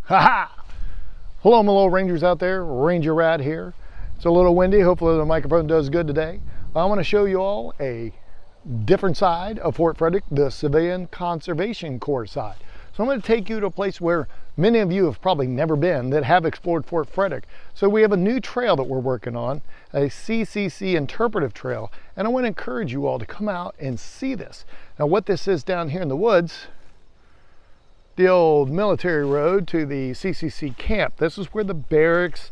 Ha! Hello, my little rangers out there. Ranger Rat here. It's a little windy. Hopefully the microphone does good today. I want to show you all a different side of Fort Frederick, the Civilian Conservation Corps side. So I'm going to take you to a place where many of you have probably never been that have explored Fort Frederick. So we have a new trail that we're working on, a CCC interpretive trail, and I want to encourage you all to come out and see this. Now what this is down here in the woods, the old military road to the CCC camp. This is where the barracks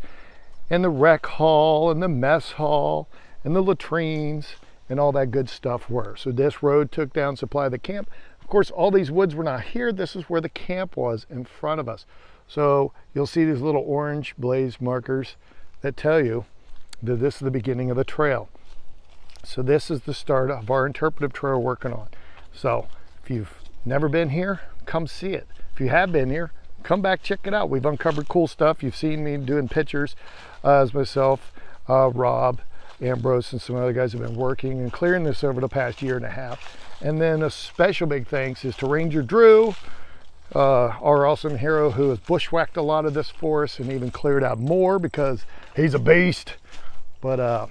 and the rec hall and the mess hall and the latrines and all that good stuff were. So this road took down supply of the camp. Of course, all these woods were not here. This is where the camp was in front of us. So you'll see these little orange blaze markers that tell you that this is the beginning of the trail. So this is the start of our interpretive trail we're working on. So if you've never been here, come see it. If you have been here, come back, check it out. We've uncovered cool stuff. You've seen me doing pictures as myself, Rob, Ambrose, and some other guys have been working and clearing this over the past year and a half. And then a special big thanks is to Ranger Drew, our awesome hero who has bushwhacked a lot of this for us and even cleared out more because he's a beast. But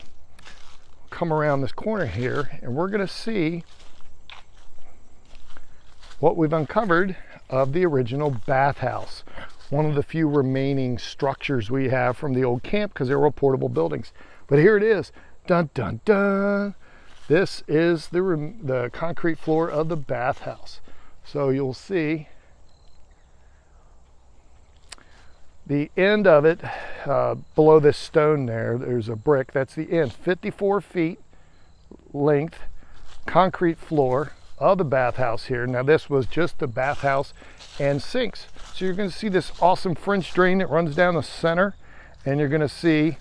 come around this corner here and we're gonna see what we've uncovered of the original bathhouse. One of the few remaining structures we have from the old camp because they were portable buildings. But here it is, dun dun dun. This is the concrete floor of the bathhouse. So you'll see the end of it below this stone there's a brick. That's the end, 54 feet length concrete floor of the bathhouse here. Now this was just the bathhouse and sinks. So you're going to see this awesome French drain that runs down the center, and you're going to see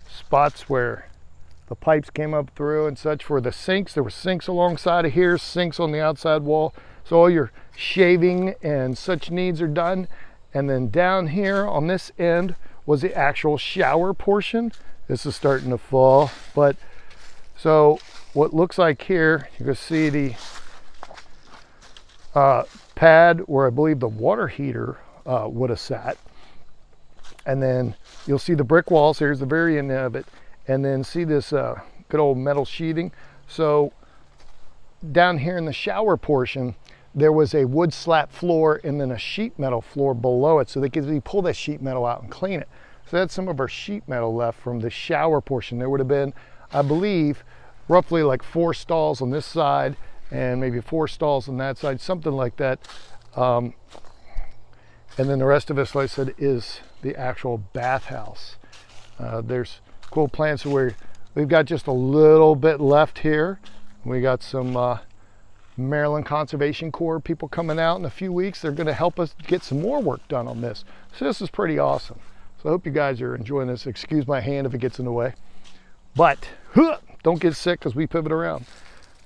spots where the pipes came up through and such for the sinks. There were sinks alongside of here, sinks on the outside wall. So all your shaving and such needs are done. And then down here on this end was the actual shower portion. This is starting to fall, but so what looks like here, you can see the pad where I believe the water heater would have sat. And then you'll see the brick walls. Here's the very end of it. And then see this good old metal sheathing. So down here in the shower portion, there was a wood slat floor and then a sheet metal floor below it. So they could pull that sheet metal out and clean it. So that's some of our sheet metal left from the shower portion. There would have been, I believe, roughly like 4 stalls on this side and maybe 4 stalls on that side, something like that. And then the rest of it, like I said, is the actual bathhouse. There's cool plants where we've got just a little bit left here. We got some Maryland Conservation Corps people coming out in a few weeks. They're going to help us get some more work done on this. So this is pretty awesome. So I hope you guys are enjoying this. Excuse my hand if it gets in the way. But don't get sick because we pivot around.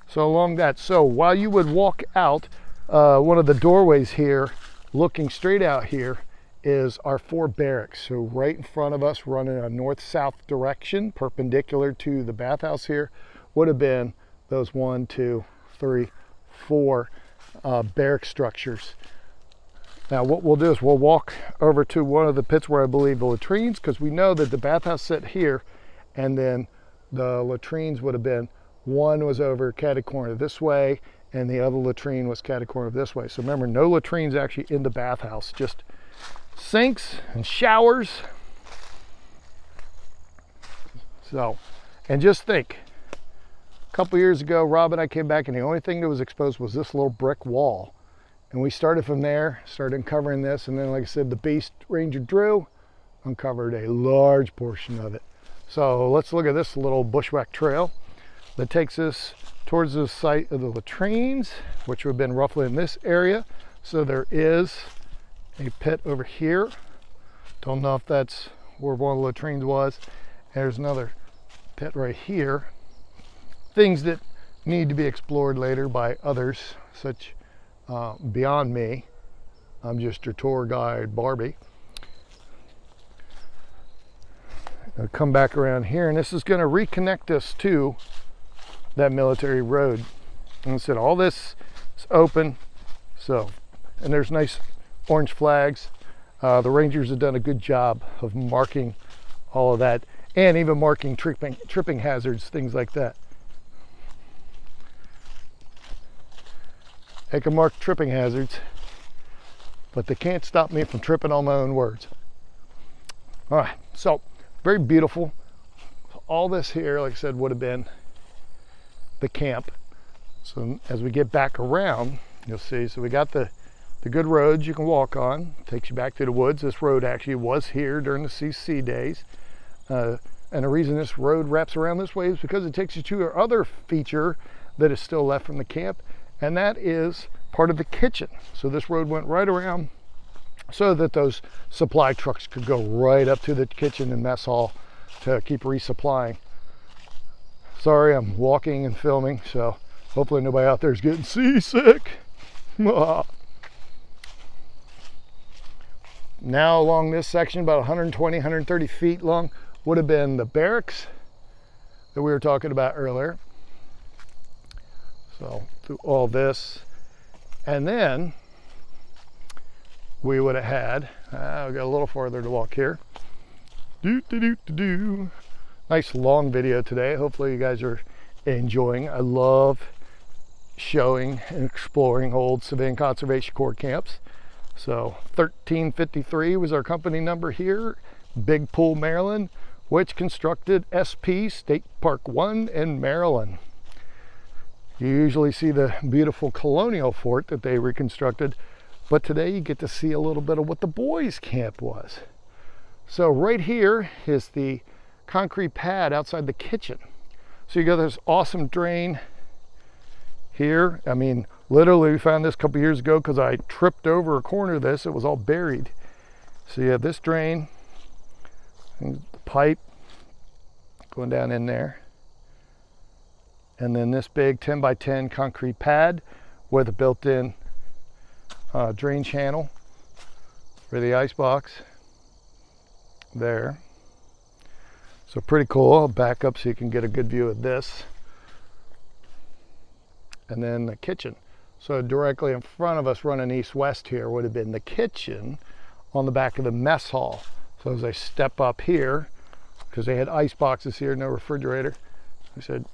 So along that, so while you would walk out, one of the doorways here, looking straight out here, is our 4 barracks. So right in front of us, running a north-south direction, perpendicular to the bathhouse here, would have been those 1, 2, 3, 4 barrack structures. Now what we'll do is we'll walk over to one of the pits where I believe the latrines, because we know that the bathhouse sit here, and then the latrines would have been, one was over catty corner this way, and the other latrine was catty corner this way. So remember, no latrines actually in the bathhouse, just sinks and showers. So, and just think, a couple years ago, Rob and I came back and the only thing that was exposed was this little brick wall. And we started from there, started uncovering this, and then like I said, the beast Ranger Drew uncovered a large portion of it. So let's look at this little bushwhack trail that takes us towards the site of the latrines, which would have been roughly in this area. So there is a pit over here. Don't know if that's where one of the latrines was. There's another pit right here. Things that need to be explored later by others, such beyond me. I'm just your tour guide, Barbie. I'll come back around here, and this is going to reconnect us to that military road. And I said all this is open, so, and there's nice orange flags. The Rangers have done a good job of marking all of that, and even marking tripping hazards, things like that. They can mark tripping hazards, but they can't stop me from tripping on my own words. All right, so very beautiful. All this here, like I said, would have been the camp. So as we get back around, you'll see, so we got the good roads you can walk on, takes you back to the woods. This road actually was here during the CCC days. And the reason this road wraps around this way is because it takes you to our other feature that is still left from the camp, and that is part of the kitchen. So this road went right around so that those supply trucks could go right up to the kitchen and mess hall to keep resupplying. Sorry, I'm walking and filming, so hopefully nobody out there is getting seasick. Now along this section, about 120, 130 feet long, would have been the barracks that we were talking about earlier. So through all this, and then we would have had, we got a little farther to walk here. Nice long video today. Hopefully you guys are enjoying. I love showing and exploring old Civilian Conservation Corps camps. So 1353 was our company number here, Big Pool, Maryland, which constructed SP State Park 1 in Maryland. You usually see the beautiful colonial fort that they reconstructed, but today you get to see a little bit of what the boys' camp was. So right here is the concrete pad outside the kitchen. So you got this awesome drain here. I mean, literally we found this a couple years ago because I tripped over a corner of this. It was all buried. So you have this drain, and the pipe going down in there. And then this big 10 by 10 concrete pad with a built-in drain channel for the ice box there. So pretty cool. I'll back up so you can get a good view of this. And then the kitchen. So directly in front of us, running east-west here, would have been the kitchen on the back of the mess hall. So as I step up here, because they had ice boxes here, no refrigerator, I said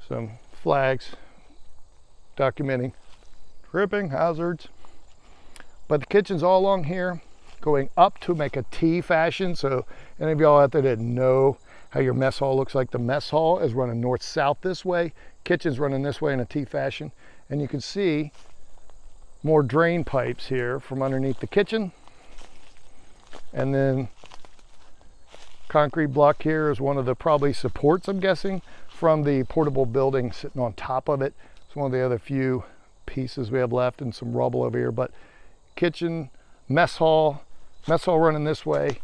some flags documenting tripping hazards. But the kitchen's all along here, going up to make a T fashion. So any of y'all out there that know how your mess hall looks like, the mess hall is running north-south this way, kitchen's running this way in a T fashion. And you can see more drain pipes here from underneath the kitchen. And then concrete block here is one of the probably supports, I'm guessing, from the portable building sitting on top of it. It's one of the other few pieces we have left, and some rubble over here. But kitchen, mess hall running this way.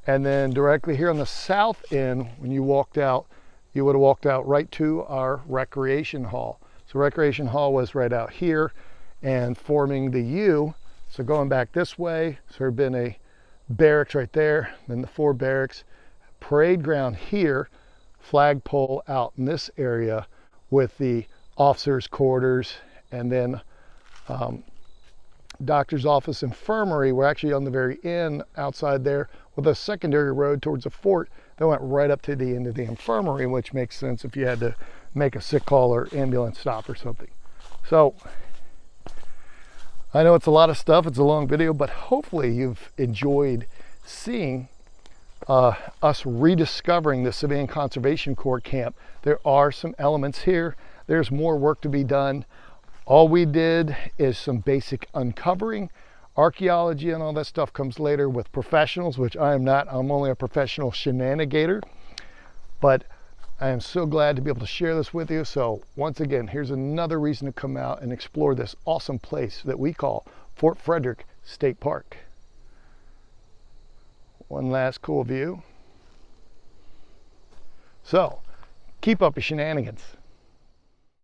And then directly here on the south end, when you walked out, you would have walked out right to our recreation hall. So recreation hall was right out here and forming the U. So going back this way, so there had been a barracks right there, then the 4 barracks, parade ground here, flagpole out in this area with the officers' quarters, and then doctor's office, infirmary. We're actually on the very end outside there with a secondary road towards the fort that went right up to the end of the infirmary, which makes sense if you had to make a sick call or ambulance stop or something. So I know it's a lot of stuff, it's a long video, but hopefully you've enjoyed seeing us rediscovering the Civilian Conservation Corps camp. There are some elements here. There's more work to be done. All we did is some basic uncovering. Archaeology and all that stuff comes later with professionals, which I am not. I'm only a professional shenanigator. But I am so glad to be able to share this with you. So once again, here's another reason to come out and explore this awesome place that we call Fort Frederick State Park. One last cool view. So keep up your shenanigans.